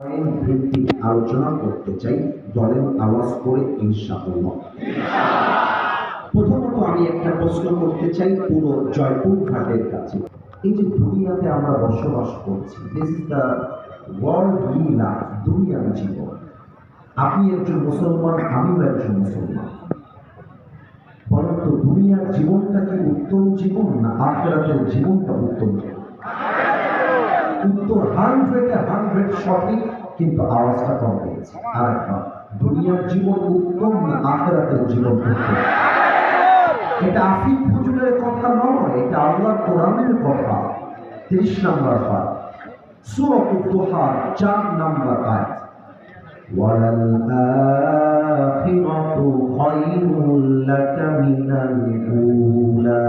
ভিত্তিক আলোচনা করতে চাই, দলের আওয়াজ করে ইনশাআল্লাহ। প্রথমত আমি একটা প্রশ্ন করতে চাই পুরো জয়পুর ঘাটের কাছে। এই যে দুনিয়াতে আমরা বসবাস করছি, this is the world we life, দুনিয়ার জীবন। আপনি একজন মুসলমান, আমিও একজন মুসলমান। বলেন তো, দুনিয়ার জীবনটা কি উত্তম জীবন না আখিরাতের জীবনটা উত্তম জীবন? উত্তর 100 সঠিক, কিন্তু আওয়াজটা কম পেয়েছে। আর একবার, দুনিয়ার জীবন উত্তম না আখিরাতের জীবন উত্তম? এটা আসিফ হুজুরের কথা নয়, এটা আল্লাহর কোরআনের কথা। 30 নম্বর পারা, সূরাতুদ দুহা 4 নম্বর আয়াত। ওয়ালাল আখিরাতু খায়রুল লাকা মিনাল উলা।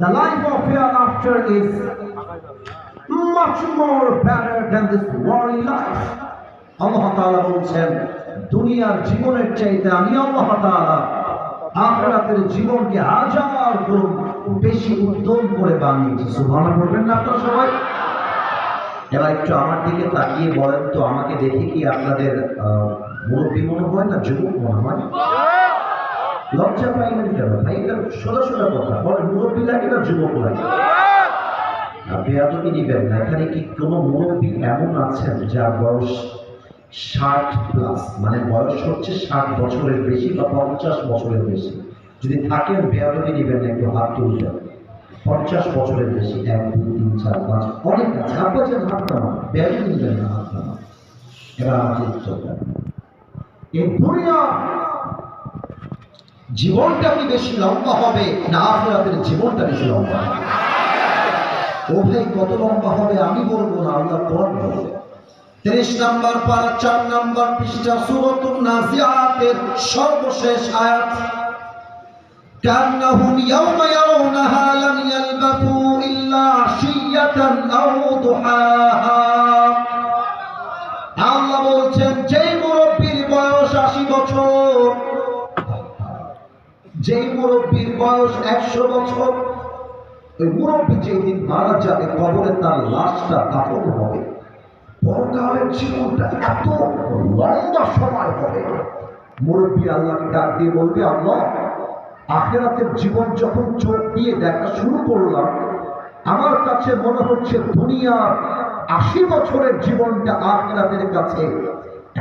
The life of hereafter is much more better than this worldly life. আল্লাহ তাআলা বলছেন, দুনিয়ার জীবনের চাইতে আমি আল্লাহ তাআলা আখিরাতের জীবনকে 1000 গুণ বেশি উত্তম করে বানিয়েছি। সুবহানাল্লাহ বলবেন না আপনারা সবাই? এবার একটু আমার দিকে তাকিয়ে বলেন তো, আমাকে দেখে কি আপনাদের মুরব্বী মনে হয় না যুবক মনে হয়? লজ্জা পাইলেন কেন ভাই? এটা সোজা সোজা কথা, বলেন মুরব্বী লাগে না যুবক লাগে? বেয়াদবি নিবেন না। এখানে কি কোনো মুরব্বী এমন আছেন যার বয়স 60+, মানে বয়স হচ্ছে 60 বছরের বেশি বা 50 বছরের বেশি? যদি থাকেন বেয়াদবি নিবেন না, একটু হাত তুলবেন। 50 বছরের বেশি, 1 2 3 4 5 অনেক আছে। আপনার হাত নামা, বেয়াদবি নিবেন না, হাত নামা। এবার আমাকে উত্তর দেন, এই দুনিয়া জীবনটা কি বেশি লম্বা হবে না আখিরাতের জীবনটা বেশি লম্বা হবে? ও ভাই, কত লম্বা হবে আমি বলবো না, আল্লাহ কোরআন বলবে। 30 নম্বর পারা 4 নম্বর পৃষ্ঠা, সূরাতুন নাজিআতের সর্বশেষ আয়াত। কান্নাহুম ইয়াওমা ইয়ারাউনাহা লাম ইয়ালবাথু ইল্লা আশিয়াতান আও দুহাহা। আল্লাহ বলছেন, যেই মুরব্বির বয়স 80 বছর, যেই মুরব্বির বয়স 100 বছর, ওই মুরব্বী যেদিন মারা যাবে, কবরে তার লাশটা দাফন হবে। পরকালের জীবনটা এত লম্বা সময় হবে, মুরব্বী আল্লাহকে ডাক দিয়ে বলবে, আল্লাহ, আখিরাতের জীবন যখন চোখ দিয়ে দেখা শুরু করলাম, আমার কাছে মনে হচ্ছে দুনিয়ার 80 বছরের জীবনটা আখিরাতের কাছে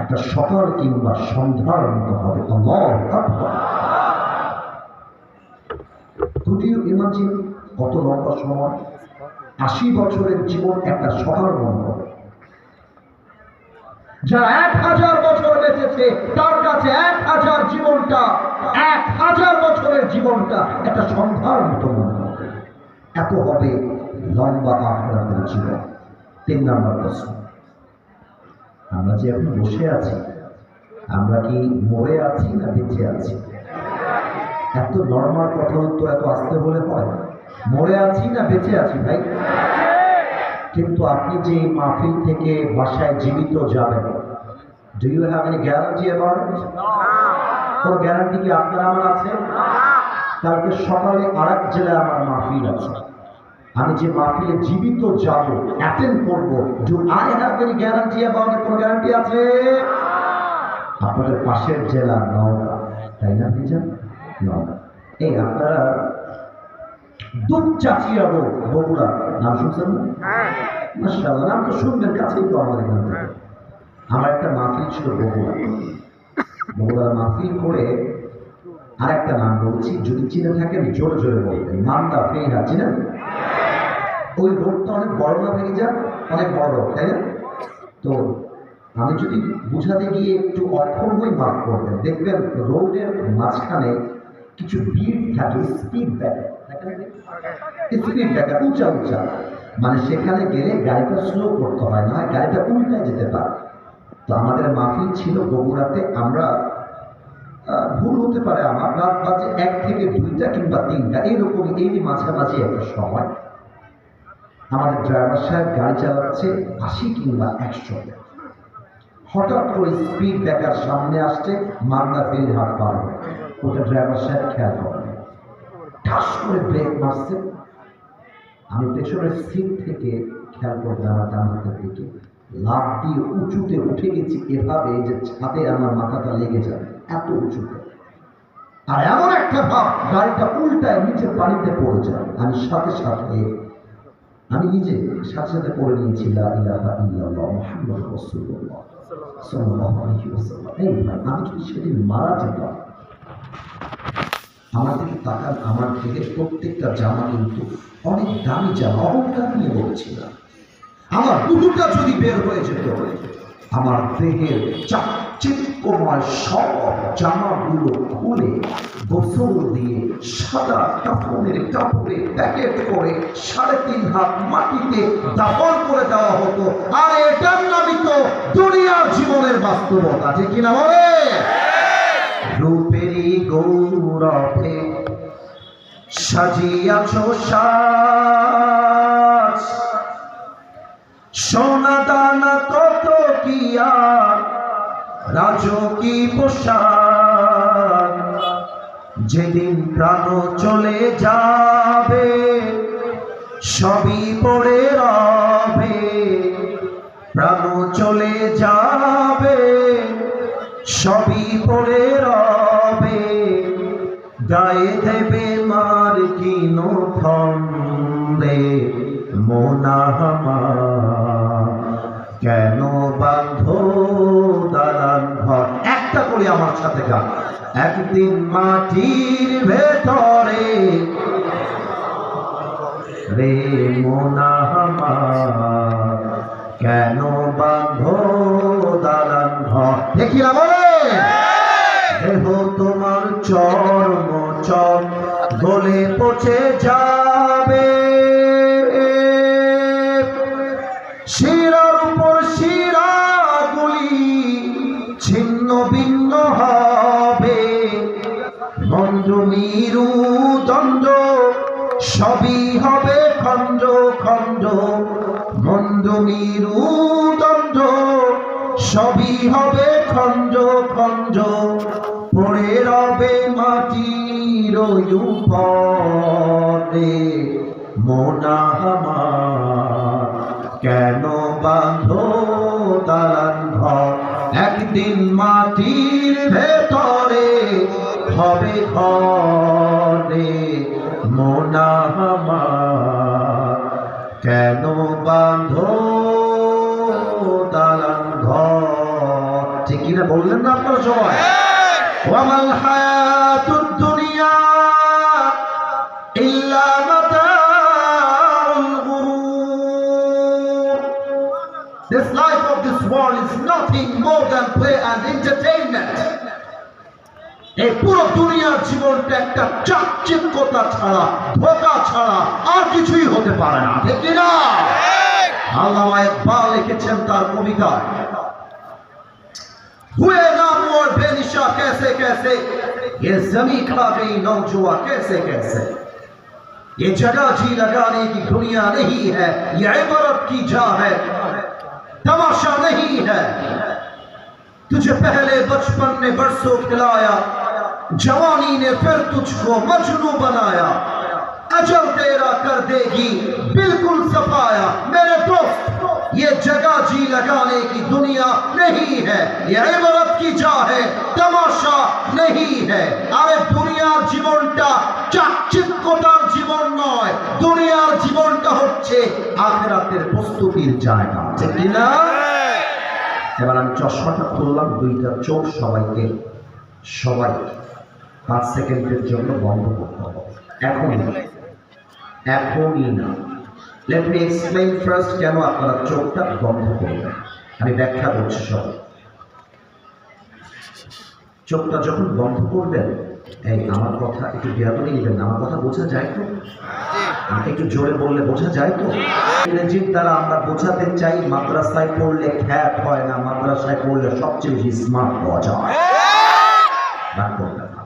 একটা সকাল কিংবা সন্ধ্যার মতো হবে। আল্লাহু আকবার। Could you imagine কত লম্বা সময়? 80 বছরের জীবন একটা সকাল মনে হবে। যারা 1000 বছর বেঁচেছে তার কাছে 1000 জীবনটা, 1000 বছরের জীবনটা একটা সন্ধ্যার মতো মনে হবে। এত হবে লম্বা আখিরাতের জীবন। 3 নম্বর প্রশ্ন, আমরা যে এখন বসে আছি, আমরা কি মরে আছি না বেঁচে আছি? এত নরমাল কথা উত্তর এত আসতে বলে হয়? মরে আছি না বেঁচে আছি ভাই? কিন্তু আপনি যে মাহফিল থেকে বাসায় জীবিত যাবেন, do you have any guarantee about it? কোনো গ্যারান্টি কি আপনার আমার আছে? কালকে সকালে আরেক জেলায় আমার মাহফিল আছে, আমি যে মাহফিলে জীবিত যাব, অ্যাটেন্ড করব, do I have any guarantee about it? কোনো গ্যারান্টি আছে? আপনাদের পাশের জেলা নওগাঁ, তাই না ভাইজান? নওগাঁ। এই আপনারা দুপচাচিয়া বগুড়া নাম শুনছেন না? মাশাআল্লাহ, নাম তো শুনবেন, কাছেই তো আমাদের এখান থেকে। আমার একটা মাহফিল ছিল বগুড়ার মাহফিল করে আরেকটা নাম বলছি, যদি চিনে থাকেন জোরে জোরে বলবেন, মান্দা ফেহা, চিনেন? ওই রোডটা অনেক বড় না ভেঙে যান, অনেক বড় রোড, তাই না? তো আমি যদি বুঝাতে গিয়ে একটু অক্ষর হয়ে মাফ করবেন, দেখবেন রোডের মাঝখানে কিছু ভিড় থাকে, স্পিড ব্রেকার উঁচা উঁচা, মানে সেখানে গেলে গাড়িটা স্লো করতে হয়, না গাড়িটা উল্টায় যেতে পারে। তো আমাদের মাহফিল ছিল বগুড়াতে, আমরা ভুল হতে পারে আমার, রাত বাজে 1 থেকে 2টা কিংবা 3টা এইরকম, এরই মাঝামাঝি একটা সময়। আমাদের ড্রাইভার সাহেব গাড়ি চালাচ্ছে 80 কিংবা 100, হঠাৎ করে স্পিড ব্রেকার সামনে আসছে, মান্দা ফেরি হাট পার হয়। ওটা ড্রাইভার সাহেব খেয়াল করেন, ঠাস করে ব্রেক মারছে। আমি পেছনের সিট থেকে খেয়াল করলাম আমার ডান হাতের দিকে, লাফ দিয়ে উঁচুতে উঠে গেছি এভাবে যে ছাদে আমার মাথাটা লেগে যাবে, এত উঁচুতে। আর এমন একটা ভাব, গাড়িটা উল্টায় নিচে পানিতে পড়ে যায়। আমি সাথে সাথে সাথে সাথে পড়ে নিয়েছি লা ইলাহা ইল্লাল্লাহ মুহাম্মাদুর রাসূলুল্লাহ সাল্লাল্লাহু আলাইহি ওয়াসাল্লাম। এই ভাই, আমি যদি সেদিন মারা যেতাম, আমার দিকে তাকান, আমার থেকে প্রত্যেকটা জামা কিন্তু অনেক দামি জামা, অহংকার নিয়ে বলছিলাম। আমার দুটোটা যদি বের হয়ে যেত, আমার দেহের চাকচিক্যময় সব জামাগুলো খুলে গোসল দিয়ে সাদা কাপড়ের কাপড়ে প্যাকেট করে 3.5 হাত মাটিতে দাফন করে দেওয়া হতো। আর এটার নামই তো দুনিয়ার জীবনের বাস্তবতা, যে কিনা বলে রূপেরই গৌরবে সাজিয়াছ সাজ, সোনা দানা কত কিয়া রাজকী পোশাক। যেদিন প্রাণ চলে যাবে সবই পড়ে রবে, প্রাণ চলে যাবে সবই পড়ে রবে। গায়ে দেবে মার কিনো ফন্দে মোনাহামা, কেন বাঁধো দালান ঘর। একটা করে আমার সাথে গান। একদিন মাটির ভেতরে রে মোনাহামা, কেন বাঁধো দালান ঘর। দেখি না বলে দেহ তোমার চর্ম চর গলে পচে যাবে, শিরার উপর শিরাগুলি ছিন্ন ভিন্ন হবে। মন্দ মিরু দণ্ড সবই হবে খণ্ড খণ্ড, মন্দ মিরু দণ্ড সবই হবে খণ্ড খণ্ড। পড়ে রবে মাটির উপরে মোনাহামার, কেন বাঁধো দালান ঘর। একদিন মাটির ভেতরে হবে ঘরে মোনাহামার, কেন বাঁধো দালান ঘর। ঠিক কিনা বললেন না আপনারা সবাই? ওয়ামাল হায়াতুদ দুনিয়া ইল্লা মাতাউল গুরুর। This life of this world is nothing more than play and entertainment. এই পুরো দুনিয়ার জীবনটা একটা চাকচিক্যতা ছাড়া, ধোঁকা ছাড়া আর কিছুই হতে পারে না, ঠিক কিনা? আল্লামা ইকবাল লিখেছেন তার কবিতায়, हुए नामवर बेनिशा कैसे कैसे, ये जमी खा गई नौजुआ कैसे कैसे। ये जगह जी लगाने की दुनिया नहीं है, ये इबारत की जा है, तमाशा नहीं है। तुझे पहले बचपन ने बरसों खिलाया, जवानी ने फिर तुझको मजनू बनाया। अजल तेरा कर देगी बिल्कुल सफाया। मेरे दोस्त, ये जगह जी लगाने की दुनिया नहीं है, ये इबारत की जा है, तमाशा नहीं है। अरे दुनियार जीवनटा চাকচিক্যতার জীবন নয়, দুনিয়ার জীবনটা হচ্ছে আখিরাতের প্রস্তুতির জায়গা, ঠিক কিনা? এবার আমি চশমাটা খুললাম, দুইটা চোখ সবাই 5 সেকেন্ডের জন্য বন্ধ করতে হবে। এখনই না। লেট মি এক্সপ্লেইন ফার্স্ট কেন আপনারা চোখটা বন্ধ করবেন। আমি ব্যাখ্যা করছি সবাই। চোখটা যখন বন্ধ করবেন, এই আমার কথা একটু বিয়াদবি নেবেন, আমার কথা বোঝা যায় তো? আমাকে একটু জোরে বললে বোঝা যায় তো? ইংরেজির দ্বারা আমরা বোঝাতে চাই মাদ্রাসায় পড়লে খ্যাত হয় না, মাদ্রাসায় পড়লে সবচেয়ে বেশি স্মার্ট হওয়া যায়। রাগ করবেন না।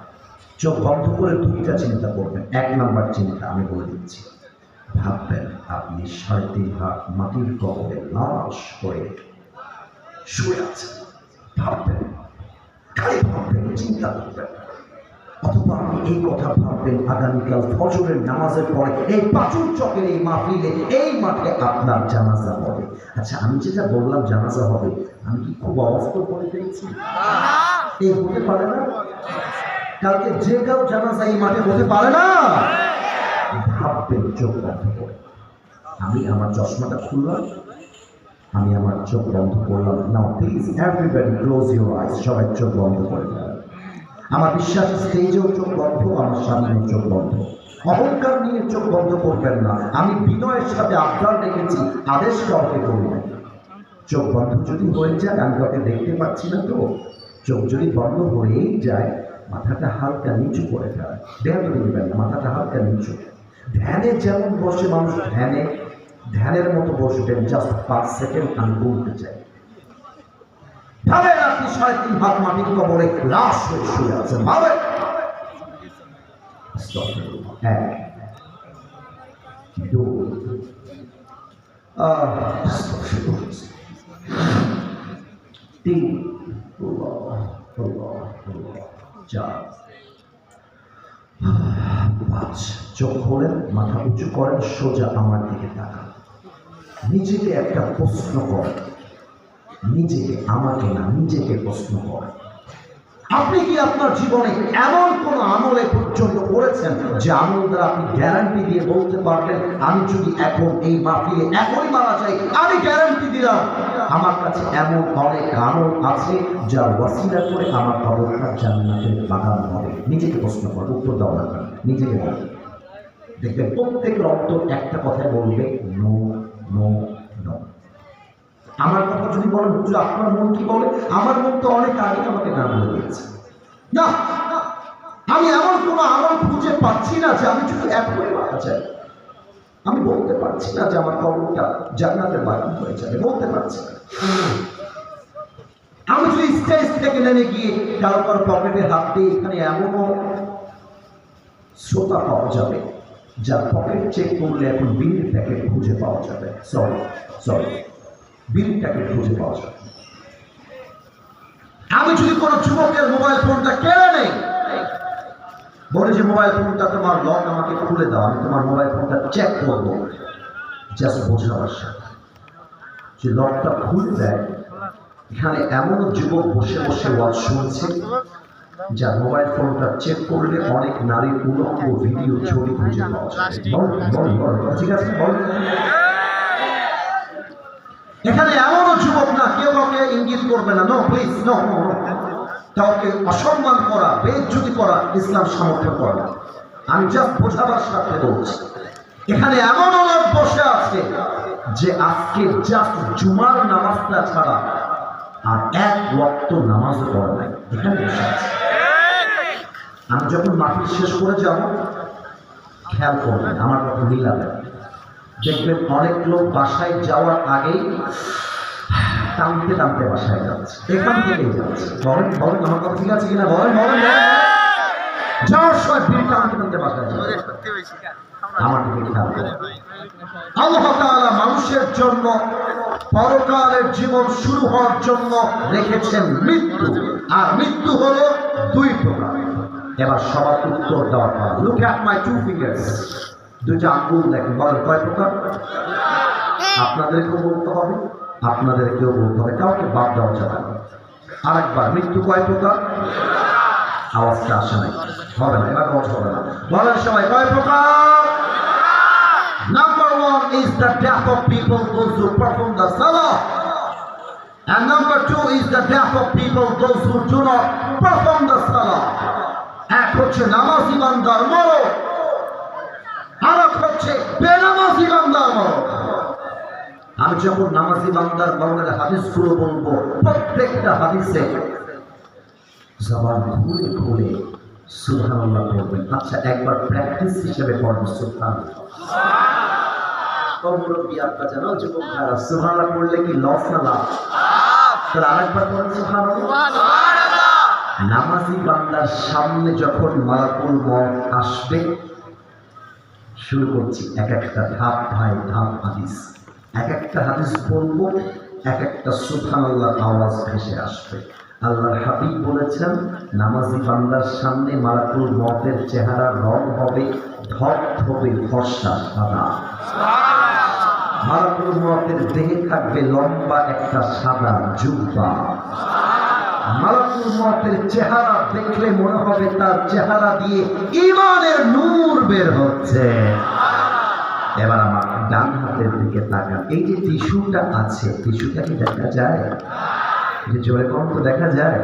চোখ বন্ধ করে দুইটা চিন্তা করবেন। 1 নাম্বার চিন্তা আমি বলে দিচ্ছি, ভাববেন আপনি 3.5 হাত মাটির কবরে লাশ করে শুয়ে আছেন। ভাববেন, খালি ভাববেন, চিন্তা করবেন। অথবা আপনি এই কথা ভাববেন আগামীকাল ফজরের নামাজের পরে এই পাঁচুর চকের এই মাহফিলে এই মাঠে আপনার জানাজা হবে। আচ্ছা, আমি যেটা বললাম জানাজা হবে, আমি কি খুব অবাস্তব করে ফেলেছি? এই হতে পারে না? কালকে যে কেউ জানাজা এই মাঠে হতে পারে না। ভাববেন চোখ বন্ধ করে। আমি আমার চশমাটা খুললাম, আমি আমার চোখ বন্ধ করলাম। Now please everybody close your eyes, সবাই চোখ বন্ধ করে দেন। আমার বিশ্বাস স্টেজেও চোখ বন্ধ, আমার সামনে চোখ বন্ধ। অহংকার নিয়ে চোখ বন্ধ করবেন না। আমি বিনয়ের সাথে আবদার রেখেছি, আদেশ কাউকে করবেন। চোখ বন্ধ যদি হয়ে যায়, আমি কাউকে দেখতে পাচ্ছি না তো, চোখ যদি বন্ধ হয়েই যায়, মাথাটা হালকা নিচু করে ফেলে, দেয়া তো দিবেন না, মাথাটা হালকা নিচু। ধ্যানে যেমন বসে মানুষ ধ্যানের মতো বসবেন। জাস্ট 5 সেকেন্ড আমি বলতে চাই। ভাবেন আপনি 3.5 হাত মাটির কবরে লাশ হয়ে শুয়ে আছেন। ভাবেন 1, 2, 3, 4, 5। চোখ খোলেন, মাথা উঁচু করেন, সোজা আমার দিকে তাকান। নিজেকে একটা প্রশ্ন করেন, নিজেকে, আমাকে না, নিজেকে প্রশ্ন করেন। আপনি কি আপনার জীবনে এমন কোন আমলে পর্যন্ত করেছেন যে আমল দ্বারা আপনি গ্যারান্টি দিয়ে বলতে পারবেন, আমি যদি এখন এই মাহফিলে এখনই মারা যাই, আমি গ্যারান্টি দিলাম আমার কাছে এমন অনেক আমল আছে যার ওয়াসিলা করে আমার কবরটা জান্নাতের বাগান হবে? নিজেকে প্রশ্ন করেন, উত্তর দেওয়া লাগবে, নিজেকে বলেন। দেখবেন প্রত্যেকের অন্তর একটা কথাই বলবে, নো নো নো। আমার কথা যদি বলেন হুজুর আপনার মন কি বলে, আমার মন তো অনেক আগে আমাকে না বলে দিয়েছে। না, আমি এমন কোনো আমল খুঁজে পাচ্ছি না যে আমি যদি এখনই মারা যাই, আমি বলতে পারছি না যে আমার কবরটা জান্নাতের বাগান হয়ে যাবে, বলতে পারছি না। আমি যদি স্টেজ থেকে নেমে গিয়ে কারো কারো পকেটে হাত দিয়ে, এখানে এমনও শ্রোতা পাওয়া যাবে যার পকেট চেক করলে এখন বিড়ির প্যাকেট খুঁজে পাওয়া যাবে। সরি বিড়ির প্যাকেট খুঁজে পাওয়া যাবে। আমি যদি কোনো যুবকের মোবাইল ফোনটা কেড়ে নেই, বলে যে মোবাইল ফোনটা তোমার, লক আমাকে খুলে দাও, আমি তোমার মোবাইল ফোনটা চেক করবো, জাস্ট বোঝাবার সাথে যে লকটা খুলে দেয়, এখানে এমনও যুবক বসে বসে ওয়াজ শুনছে যার মোবাইল ফোনটা চেক করলে অনেক নারীর উলঙ্গ ভিডিও ছবি খুঁজে পাওয়া যায়। ঠিক আছে, এখানে এমনও যুবক না, কেউ কাউকে ইঙ্গিত করবে না, নো প্লিজ, নো, কাউকে অসম্মান করা, বেইজ্জতি করা ইসলাম সমর্থন করে না। আমি জাস্ট বোঝাবার সাথে বলছি, এখানে এমন লোক বসে আছে যে আজকে জাস্ট জুমার নামাজটা ছাড়া আর 1 ওয়াক্ত নামাজও পড়ে নাই, এখানে বসে আছে। আমি যখন মাহফিল শেষ করে যাব, খেয়াল করবেন, আমার কথা মিলাবেন, দেখবেন অনেক লোক বাসায় যাওয়ার আগেই টানতে টানতে বাসায় যাচ্ছে, এখান থেকেই যাচ্ছে। বলেন আমার কথা ঠিক আছে কিনা, বলেন যাওয়ার সময় ভিড় টানতে টানতে বাসায় যাচ্ছে। আমার দিকে খেয়াল করেন। আল্লাহ তাআলা মানুষের জন্য পরকালের জীবন শুরু হওয়ার জন্য রেখেছেন মৃত্যু, আর মৃত্যু হলো 2 প্রকার। এবার সবার উত্তর দেওয়ার পর, লুক অ্যাট মাই 2 ফিঙ্গার্স, 2টা আঙ্গুল দেখেন, বলেন কয় প্রকার? আপনাদেরকেও বলতে হবে, আপনাদেরকেও বলতে হবে, কাউকে বাদ দেওয়া যাবে না। আরেকবার, মৃত্যু কয় প্রকার? আওয়াজটা আসে নাই, হবে না, এবার আওয়াজ হবে না, বলেন সবাই কয় প্রকার? Number 1 is the death of people, those who perform the salah, and number 2 is the death of people, those who do not perform the salah. এক হচ্ছে নামাজি বান্দার মরণ, আর এক হচ্ছে বেনামাজি বান্দার মরণ। আমি যখন নামাজি বান্দার মরণের হাদিসগুলো বলবো, প্রত্যেকটা হাদিসে জবান খুলে খুলে সুবহানাল্লাহ বলবেন। আচ্ছা, একবার প্র্যাকটিস হিসেবে পড়বেন সুবহানাল্লাহ। মুরব্বী আপা জানো, যুবক ভাইরা, সুবহানাল্লাহ পড়লে কি লস না লাভ? তাহলে আরেকবার পড়েন সুবহানাল্লাহ। নামাজি বান্দার সামনে যখন মালাকুল মউত আসবে, শুরু করছি এক একটা ধাপ হাদিস, এক একটা হাদিস বলবো, এক একটা সুবহানাল্লাহর আওয়াজ ভেসে আসবে। আল্লাহর হাবিব বলেছেন নামাজি বান্দার সামনে মালাকুল মউতের চেহারার রং হবে ধবধবে ফর্সা সাদা। মালাকুল মউতের দেহে থাকবে লম্বা একটা সাদা জুব্বা। মালাকুল মউতের চেহারা দেখলে মনে হবে তার চেহারা দিয়ে ঈমানের নূর বের হচ্ছে। এবার আমার ডান হাতের দিকে তাকান, এই যে টিস্যুটা আছে, টিস্যুটা কি দেখা যায়? যে জোরে কম তো দেখা যায়।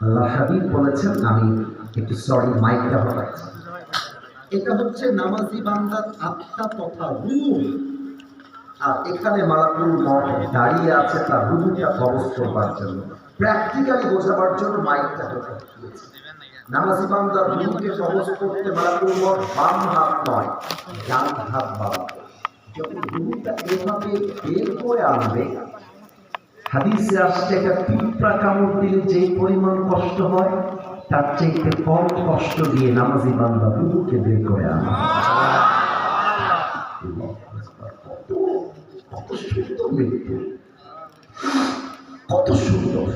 আল্লাহ হাবিব বলেছেন, আমি একটু সরি মাইকটা হটাচ্ছি, এটা হচ্ছে নামাজি বান্দার আত্মা তথা রূহ, আর এখানে মালাকুল মউত দাঁড়িয়ে আছে তার রূহটা কবজ করবার জন্য। প্র্যাকটিক্যালি বোঝাবার জন্য মাইকটা হটাচ্ছি। নামাজি বান্দার রূহকে কবজ করতে মালাকুল মউত বাম হাত নয়, ডান হাত বাড়াবে। যখন রূহটা এভাবে বের করে আনবে, হাদিসে আসছে একটা পিঁপড়া কামড় দিলে যে পরিমাণ কষ্ট হয় তার চাইতে কম কষ্ট দিয়ে নামাজি বান্দা রূহকে বের করে আনে। কত সুন্দর মৃত্যু, কত সুন্দর।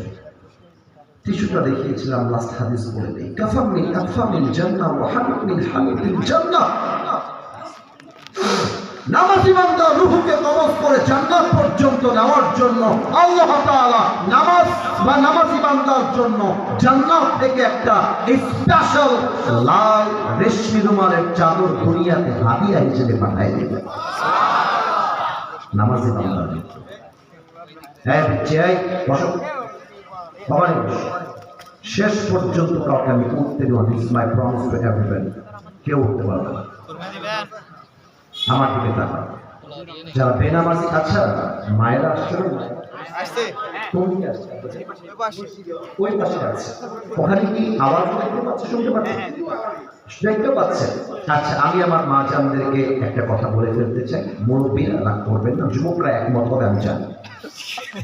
টিস্যুটা দেখিয়েছিলাম, লাস্ট হাদিস বলে দেই, কাফাম মিন আকফামিল জান্নাহ ওয়া হামিদ মিন হামিদিল জান্নাহ। নামাজি বান্দা রূহকে কবজ করে জান্নাত পর্যন্ত নেওয়ার জন্য আল্লাহ তাআলা নামাজ বা নামাজি বান্দার জন্য জান্নাত থেকে একটা স্পেশাল লাল রেশমি রুমালের চাদর দুনিয়াতে হাদিয়া হিসেবে পাঠিয়ে দিলেন নামাজি বান্দার। শেষ পর্যন্ত কাউকে আমি উঠতে দেব, this my promise to everybody, কেউ উঠতে পারবে না। আমার দিকে তাকান, যারা বেনামাজি আচ্ছা মায়েরা আসছে ওই পাশে আছে, ওখানে কি আওয়াজ দেখতে পাচ্ছে, শুনতে পাচ্ছে, দেখতে পাচ্ছে? আচ্ছা, আমি আমার মা জানদেরকে একটা কথা বলে ফেলতে চাই, মুরব্বীরা রাগ করবেন না, যুবকরা একমত হবে, আমি জানি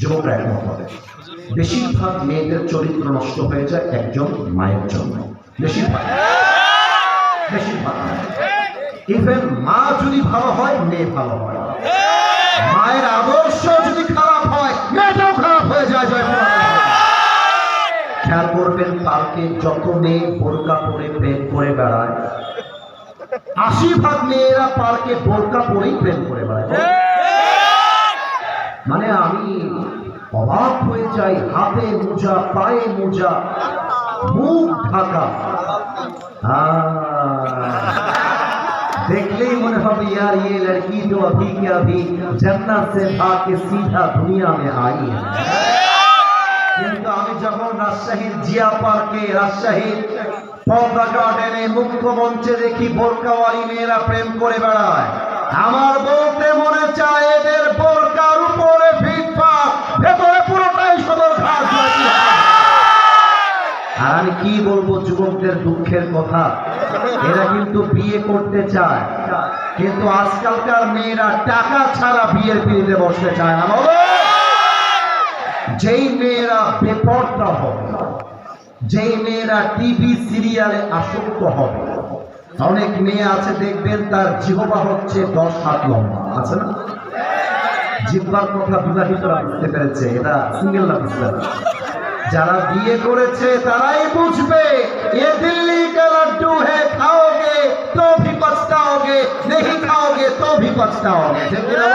যুবকরা একমত হবে। বেশিরভাগ মেয়েদের চরিত্র নষ্ট হয়ে যায় একজন মায়ের জন্য, বেশিরভাগ ইভেন মা যদি ভালো হয় মেয়ে ভালো হয়, মায়ের আদর্শ যদি খারাপ হয় মেয়েটাও খারাপ হয়ে যায়। খেয়াল করবেন, পার্কে যত মেয়ে বোরকা পরে প্রেম করে বেড়ায়, 80% মেয়েরা পার্কে বোরকা পরেই প্রেম করে বেড়ায়। মানে আমি অবাক হয়ে যাই, হাতে মোজা, পায়ে মোজা, মুখ ঢাকা, देखलेई मने होबे यार ये लड़की तो अभी के अभी जन्नत से भाग के सीधा दुनिया में आई है। কিন্তু আমি যখন রাজশাহীর জিয়া পার্কে, রাজশাহীর পদ্মা গার্ডেনে মুক্ত মঞ্চে দেখি বোরকাওয়ালি মেয়েরা প্রেম করে বেড়ায়, আমার বলতে মনে চায় এদের বোরকার উপরে ফিটফাট, ভেতরে পুরোটাই সদরঘাট। আর আমি কি বলবো যুবকদের দুঃখের কথা, এরা কিন্তু বিয়ে করতে চায়, কিন্তু আজকালকার মেয়েরা টাকা ছাড়া বিয়ের পিড়িতে বসতে চায় না। বলো, যেই মেয়েরা বেপরদা হবে, যেই মেয়েরা টিভি সিরিয়ালে আসক্ত হবে, অনেক মেয়ে আছে দেখবেন তার জিহ্বা হচ্ছে 10 হাত লম্বা, আছে না? জিহ্বার কথা বিবাহিতরা বুঝতে পেরেছে, এটা সিঙ্গেল না বুঝতে পারছে। যারা বিয়ে করেছে তারাই বুঝবে, এ দিল্লি কা লাড্ডু হে, খাওগে তো ভি পছতাওগে, नहीं খাওগে তো ভি পছতাওগে। ঠিক না?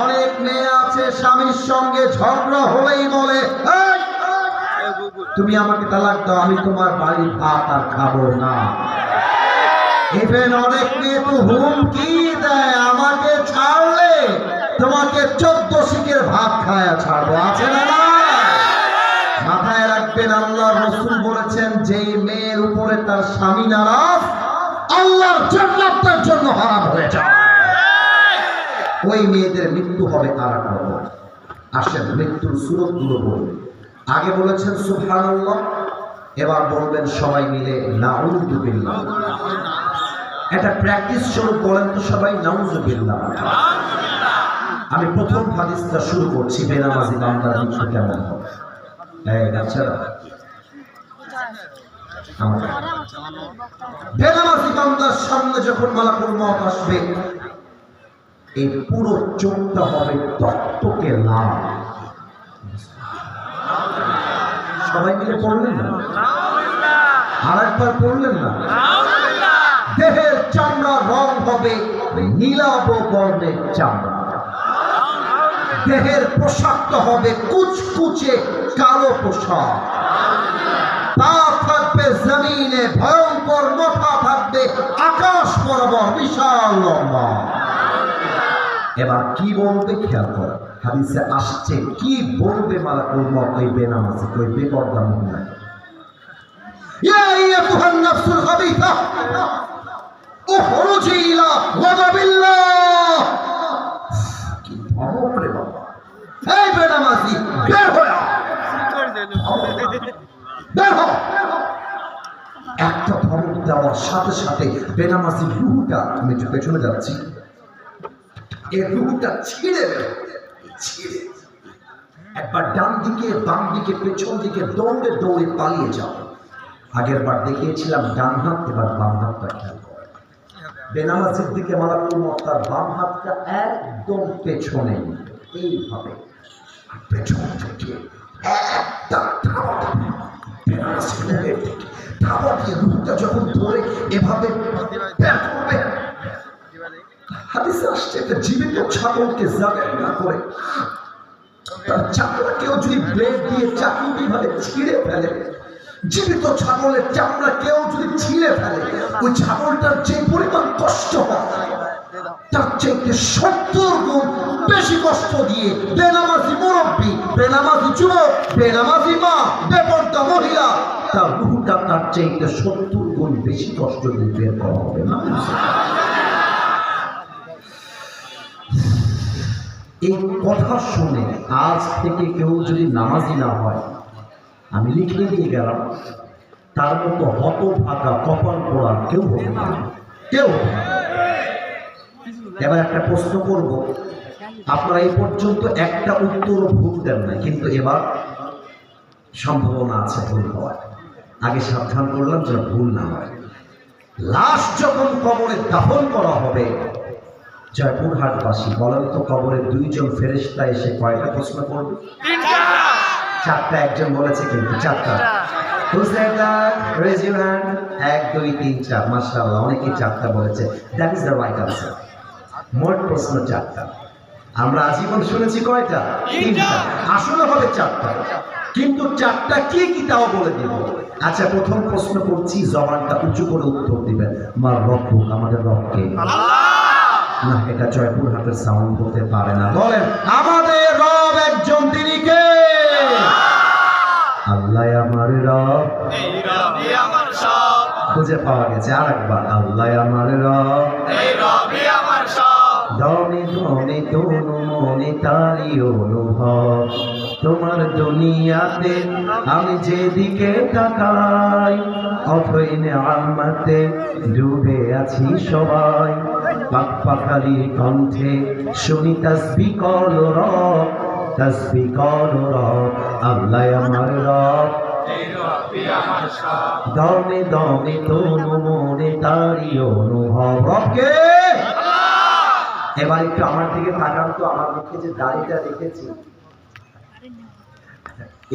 অনেক মেয়ে আছে স্বামীর সঙ্গে ঝগড়া হলেই বলে, তুমি আমাকে তালাক দাও, আমি তোমার বাড়ির ভাত আর খাবো না। ইভেন অনেক মেয়ে তো হুমকি দেয়, আমাকে ছাড়লে তোমাকে 14 শিকের ভাত খায়া ছাড়বো, আছে না? মাথায় রাখবেন, আল্লাহর রাসূল বলেছেন, যেই মেয়ের উপরে তার স্বামী নারাজ, আল্লাহর জান্নাত তার জন্য হারাম হয়ে যায়। ওই মেয়েদের মৃত্যু হবে আরাকাব। আসেন মৃত্যুর সূরতগুলো বলি। আগে বলেছেন সুবহানাল্লাহ, এবার বলবেন সবাই মিলে নাউযু বিল্লাহ। এটা প্র্যাকটিস স্বরূপ বলেন তো সবাই, নাউযু বিল্লাহ। আমি প্রথম হাদিসটা শুরু করছি, বেনামাজি বান্দার মৃত্যু কেমন হবে। বেনামাজি বান্দার সামনে যখন মালাকুল মউত আসবে, এই পুরো চোখটা হবে টকটকে লাল, সবাই মিলে পড়লেন না? আর একবার পড়লেন না? দেহের চামড়া রং হবে নীলাভ বর্ণের চামড়া, দেহের পোশাকটা হবে কুচকুচে কালো পোশাক, পা থাকবে জমিনে, ভয়ঙ্কর মাথা থাকবে আকাশ বরাবর বিশাল লম্বা। এবার কি বলবে খেয়াল করা, হাদিসে আসছে কি বলবে মালাকুল মউত ওই বেনামাজি, ওই বেপরদা মহিলা, ইয়া আইয়ুহান নাফসুল খাবিসা উখরুজি ইলা গাযাবিল্লাহ। কি ধমক রে বাবা! এই বেনামাজি বের হয়ে আয়, বের হ। একটা ধমক দেওয়ার সাথে সাথে বেনামাজি রুহটা, আমি একটু পেছনে যাচ্ছি, এই রুহটা ছিঁড়ে ছিঁড়ে একবার ডান দিকে বাম দিকে পেছন দিকে দৌড়ে দৌড়ে পালিয়ে যাও। আগের বার দেখিয়েছিলাম ডান হাত, এবার বাম হাতটা খেয়াল করো। বেনামাজির দিকে মালাকুল মউত তার বাম হাতটা একদম পেছনে এইভাবে পেছন থেকে একটা থাবা দিয়ে রুহটা যখন ধরে এভাবে বের করবে, হাদিসে আসছে একটা জীবিত ছাগলকে জাবেহ না করে তার চামড়া কেউ যদি ব্লেড দিয়ে চাকু ভাবে ছিঁড়ে ফেলে, জীবিত ছাগলের চামড়া কেউ যদি ছিঁড়ে ফেলে, ওই ছাগলটার যে পরিমাণ কষ্ট হয় তার চাইতে 70 গুণ বেশি কষ্ট দিয়ে বেনামাজি মুরব্বী, বেনামাজি যুবক, বেনামাজি মা, বেপরদা মহিলা, তার রুহটা তার চাইতে 70 গুণ বেশি কষ্ট দিয়ে বের করা হবে না। এই কথা শুনে আজ থেকে কেউ যদি নামাজি না হয়, আমি লিখে দিয়ে গেলাম, তার মতো হতভাগা কপাল পোড়ার কেউ হবে না, কেউ। এবার একটা প্রশ্ন করব, আপনারা এই পর্যন্ত একটা উত্তরও ভুল দেন না, কিন্তু এবার সম্ভাবনা আছে ভুল হওয়ার। আগে সাবধান করলাম যেন ভুল না হয়। লাশ যখন কবরে দাফন করা হবে, জয়পুরহাটবাসী বলেন তো, কবরে 2 জন ফেরেশতা এসে কয়টা প্রশ্ন করবে? 4টা। একজন বলেছে কিন্তু 4টা। Raise your hand. 1 2 3 4, মাশাআল্লাহ, অনেকেই 4টা বলেছে। That is the right answer. মোট প্রশ্ন 4টা। আমরা আজীবন শুনেছি কয়টা? 3টা। আসলে হবে 4টা, কিন্তু 4টা কি কি তাও বলে দিব। আচ্ছা, প্রথম প্রশ্ন করছি, জবানটা উঁচু করে উত্তর দিবেন। মার রব্বুক, আমাদের রবকে। না, এটা জয়পুরহাটের সাউন্ড হতে পারে না। বলেন, আমাদের রব একজন, তিনি কে? আল্লাহ আমার রব, এই রবই আমার সব। খুঁজে পাওয়া গেছে। আরেকবার, আল্লাহ আমার রব, এই রবই আমার সব। দমে দমে তনু মনে তারি অনুভব, তোমার দুনিয়াতে আমি যেদিকে তাকাই, অথই নেয়ামতে ডুবে আছি সবাই। পাখালির কণ্ঠে শুনি তাসবিহ করো রব, তাসবিহ করো রব, আল্লাহ আমার রব, এই রবই আমার সব। দমে দমে তনু মনে তারি অনুভব। রবকে। এবার একটু আমার দিকে তাকান তো, আমার মুখে যে দাড়িটা রেখেছি,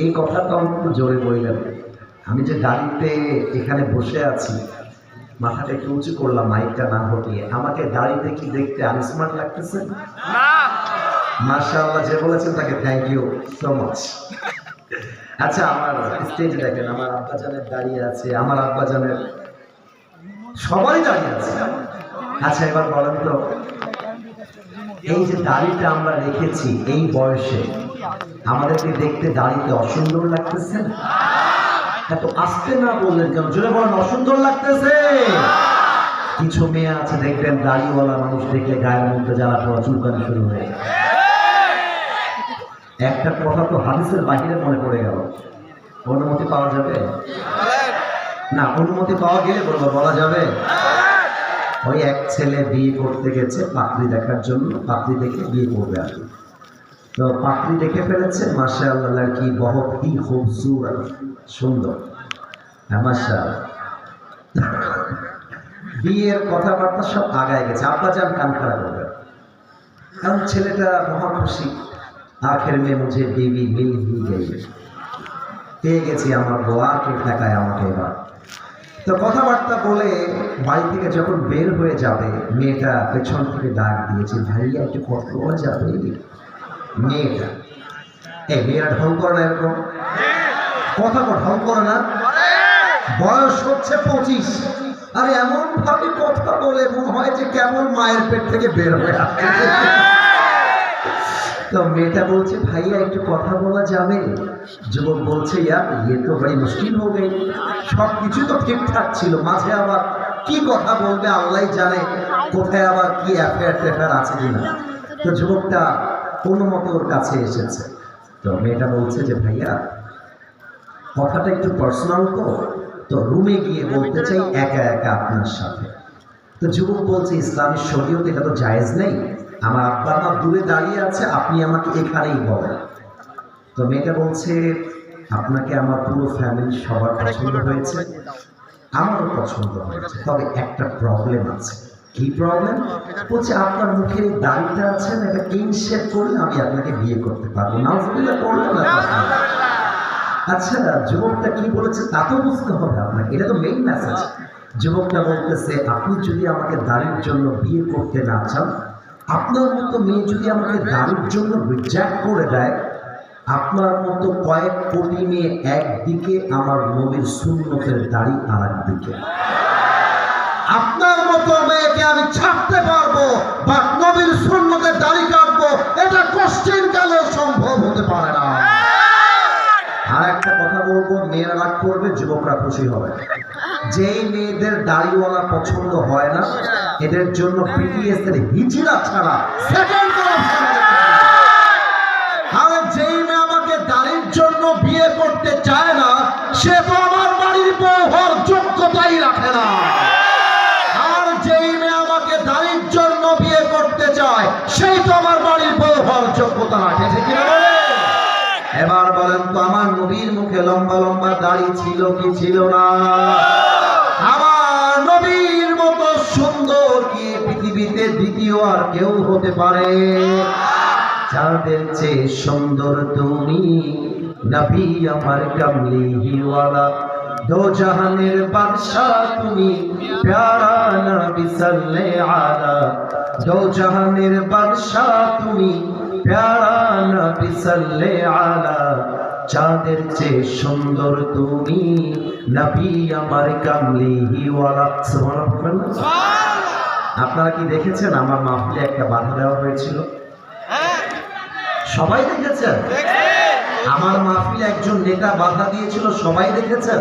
এই কথাটা একটু জোরে বললেন। আমি যে দাড়িতে এখানে বসে আছি, মাথাটা একটু উঁচু করলাম মাইকটা না হটিয়ে, আমাকে দাড়িতে কি দেখতে আনস্মার্ট লাগতেছে? মাশাআল্লাহ, যে বলেছেন তাকে থ্যাংক ইউ সো মাচ। আচ্ছা, আমার স্টেজে দেখেন, আমার আব্বাজানের দাঁড়িয়ে আছে, আমার আব্বাজানের সবাই দাঁড়িয়ে আছে। আচ্ছা, এবার বলেন তো, এই যে দাড়িটা আমরা রেখেছি এই বয়সে, আমাদেরকে দেখতে দাড়িতে অসুন্দর লাগতেছে? এত আস্তে না বললেন কেন? জোরে বলেন, অসুন্দর লাগতেছে? কিছু মেয়ে আছে দেখবেন, দাড়িওয়ালা মানুষ দেখলে গায়ের মধ্যে জ্বালা পড়া, চুলকানি শুরু হয়ে যায়। একটা কথা তো হাদিসের বাহিরে মনে পড়ে গেল, অনুমতি পাওয়া যাবে না? অনুমতি পাওয়া গেলে বলা যাবে। ওই এক ছেলে বিয়ে করতে গেছে পাত্রী দেখার জন্য, পাত্রী দেখে বিয়ে করবে আর কি। তো পাত্রী দেখে ফেলেছে, মাশাআল্লাহ, লড়কি বহুত হি খুবসুরত, সুন্দর, মাশাআল্লাহ। বিয়ের কথাবার্তা সব আগায় গেছে, আব্বাজান কান খাড়া করবে। এখন ছেলেটা মহা খুশি, आखिर में मुझे बीवी मिल ही गई। পেয়ে গেছি আমার গোয়াকে ঠেকায় আমাকে এবার। তো কথাবার্তা বলে বাড়ি থেকে যখন বের হয়ে যাবে, মেয়েটা পেছন থেকে ডাক দিয়েছে, ভাইয়া একটু কথা বলা যাবে? মেয়েটা, এই মেয়েরা ঢং করে না, এরকম কথা ঢং করে না, বয়স হচ্ছে 25, আর এমন ভাবে কথা বলে মনে হয় যে কেমন মায়ের পেট থেকে বের হয়ে আসছে। তো মেয়েটা বলছে, ভাইয়া একটু কথা বলা যাবে? যুবক বলছে, ইয়ার ইয়ে তো বড়ি মুশকিল হয়ে গেল, সব কিছু তো ঠিকঠাক ছিল, মাঝে আবার কি কথা বলবে আল্লাহ জানে, কোথায় আবার কি অ্যাফেয়ার ট্যাফেয়ার আছে কিনা। তো যুবকটা কোনো মতো ওর কাছে এসেছে। তো মেয়েটা বলছে যে, ভাইয়া কথাটা একটু পার্সোনাল, তো রুমে গিয়ে বলতে চাই একা একা আপনার সাথে। তো যুবক বলছে, ইসলামের শরীয়তে এটা তো জায়েজ নেই, আমার আব্বা মা দূরে দাঁড়িয়ে আছে, আপনি আমাকে এখানেই বলেন। তো মেয়েটা বলছে, আপনাকে আমার পুরো ফ্যামিলি সবার পছন্দ হয়েছে, আমারও পছন্দ হয়েছে, তবে একটা প্রবলেম আছে। কি প্রবলেম? বলছে, আপনার মুখের দাড়িটা আছে না, এটা ক্লিন শেভ করলে আমি আপনাকে বিয়ে করতে পারবো। নাউজুবিল্লাহ করলেন না? আচ্ছা, যুবকটা কি বলেছে তা তো বুঝতে হবে আপনাকে, এটা তো মেইন মেসেজ। যুবকটা বলতেছে, আপনি যদি আমাকে দাড়ির জন্য বিয়ে করতে না চান, আপনার মতো মেয়ে যদি আমাকে দাড়ির জন্য রিজেক্ট করে দেয়, আপনার মতো কয়েক কোটি মেয়ে একদিকে, আমার নবীর সুন্নতের দাড়ি আর একদিকে। আপনার মতো মেয়েকে আমি ছাড়তে পারবো, বাট নবীর সুন্নতের দাড়ি কাটবো, এটা কোশ্চেন কালেও সম্ভব হতে পারে না। আর একটা কথা বলবো, মেয়েরা রাগ করবে, যুবকরা খুশি হবে। যেই মেয়েদের দাড়িওয়ালা পছন্দ হয় না, এদের জন্য বিটিএস এর হিজড়া ছাড়া সেকেন্ড অপশন। আর যেই মেয়ে আমাকে দাড়ির জন্য বিয়ে করতে চায় না, সে তো আমার বাড়ির বউ হওয়ার যোগ্যতাই রাখে না। আর যেই মেয়ে আমাকে দাড়ির জন্য বিয়ে করতে চায়, সেই তো আমার বাড়ির বউ হওয়ার যোগ্যতা রাখে, ঠিক কিনা বলে? এবার বলেন তো, আমার নবীর মুখে লম্বা লম্বা দাড়ি ছিল কি ছিল না? আমার নবীর মতো সুন্দর কি পৃথিবীতে দ্বিতীয় আর কেউ হতে পারে? চাঁদের চেয়ে সুন্দর তুমি, নবী আমার কামলিওয়ালা, দো জাহানের বাদশাহ তুমি, প্যারা নবী সাল্লাল্লাহু আলা, দো জাহানের বাদশাহ তুমি, প্যারা নবী সাল্লাল্লাহু আলা, চাঁদের চেয়ে সুন্দর তুমি, নবী আমার কামলিওয়ালা। সুবহানাল্লাহ। আপনারা কি দেখেছেন আমার মাহফিলে একটা বাধা দেওয়া হয়েছিল? সবাই দেখেছেন? আমার মাহফিলে একজন নেতা বাধা দিয়েছিল, সবাই দেখেছেন?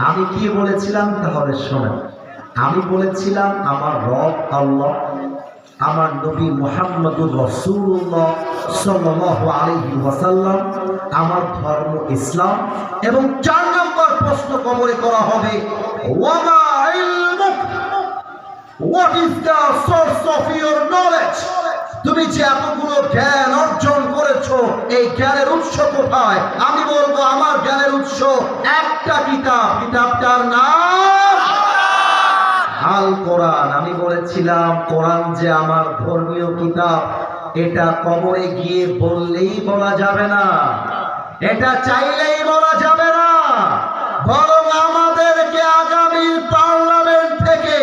আমি কি বলেছিলাম তাহলে শোনেন। আমি বলেছিলাম, আমার রব আল্লাহ, আমার নবী মুহাম্মদুর রাসূলুল্লাহ সাল্লাল্লাহু আলাইহি ওয়াসাল্লাম, আমার ধর্ম ইসলাম, এবং 4 নম্বর প্রশ্ন কবরে করা হবে, ওয়ামা ইলমুক, what is the source of your knowledge? তুমি যে এতগুলো জ্ঞান অর্জন করেছো, এই জ্ঞানের উৎস কোথায়? আমি বলবো, আমার জ্ঞানের উৎস একটা কিতাব, কিতাবটার নাম আল কোরআন। আমি বলেছিলাম, কোরআন যে আমার ধর্মীয় কিতাব, এটা কবরে গিয়ে বললেই বলা যাবে না, এটা চাইলেই বলা যাবে না, বরং আমাদেরকে আগামীর পার্লামেন্ট থেকে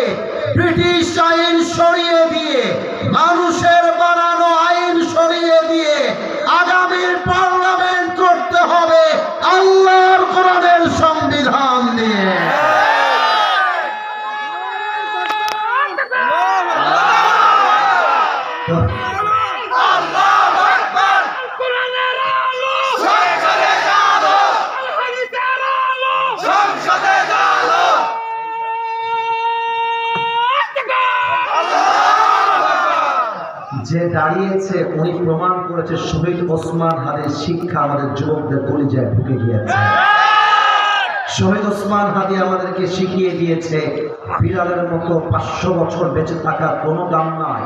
ব্রিটিশ আইন সরিয়ে দিয়ে, মানুষের বানানো আইন সরিয়ে দিয়ে আগামীর পার্লামেন্ট করতে হবে আল্লাহর কোরআনের সংবিধান নিয়ে। যে দাঁড়িয়েছে উনি প্রমাণ করেছে, শহীদ ওসমান হাদির শিক্ষা আমাদের যুবকদের কলিজায় ঢুকে গিয়েছে। শহীদ ওসমান হাদি আমাদেরকে শিখিয়ে দিয়েছে, বিড়ালের মতো 500 বছর বেঁচে থাকার কোনো দাম নাই।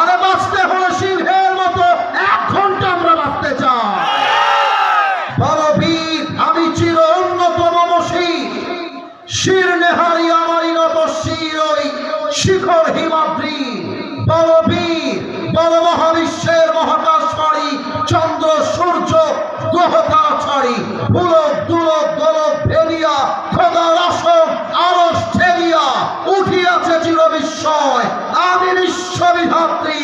আরে বাঁচতে হলে সিংহের মতো 1 ঘন্টা আমরা বাঁচতে চাই। বলো বীর, আমি চির অন্যতম মসির, শির নেহারি আমারই নত শির, ওই শিখর হিমাদ্রি। বলো বীর, বলো মহাবিশ্বের মহাকাশচারী চন্দ্র সূর্য সহতাচারী ভুলক দুলক দলক ভেরিয়া খোদার আসন আরশ ঠেলিয়া উঠিয়াছে চিরবিস্ময়। আমি বিশ্ববিধাত্রী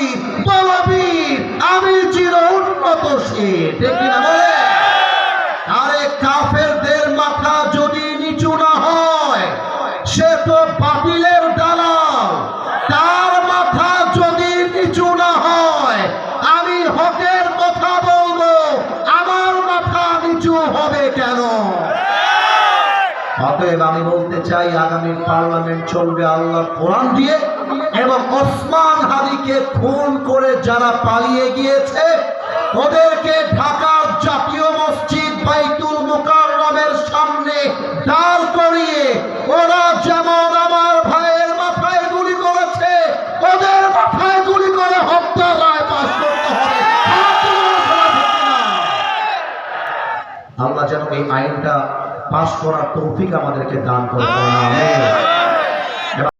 বলবীর, আমি চির উন্নতশীল। ঠিক কিনা বলে? আরে কাফেরদের মাথা যদি নিচু না হয় সে তো বাতিলের দালাল। তার মাথা যদি নিচু না হয় আমি হকের কথা বলবো, আমার মাথা নিচু হবে কেন? অতএব আমি বলতে চাই আগামী পার্লামেন্ট চলবে আল্লাহর কোরআন দিয়ে, এবং ওসমান হাদিকে খুন করে যারা পালিয়ে গিয়েছে ওদেরকে ঢাকার জাতীয় মসজিদ বাইতুল মুকাররমের সামনে দাঁড় করিয়ে ওরা যেমন আমার ভাইয়ের মাথায় গুলি করেছে ওদের মাথায় গুলি করে হত্যার রায় পাশ করতে হবে। আল্লাহ যেন এই আইনটা পাশ করার তৌফিক আমাদেরকে দান করে।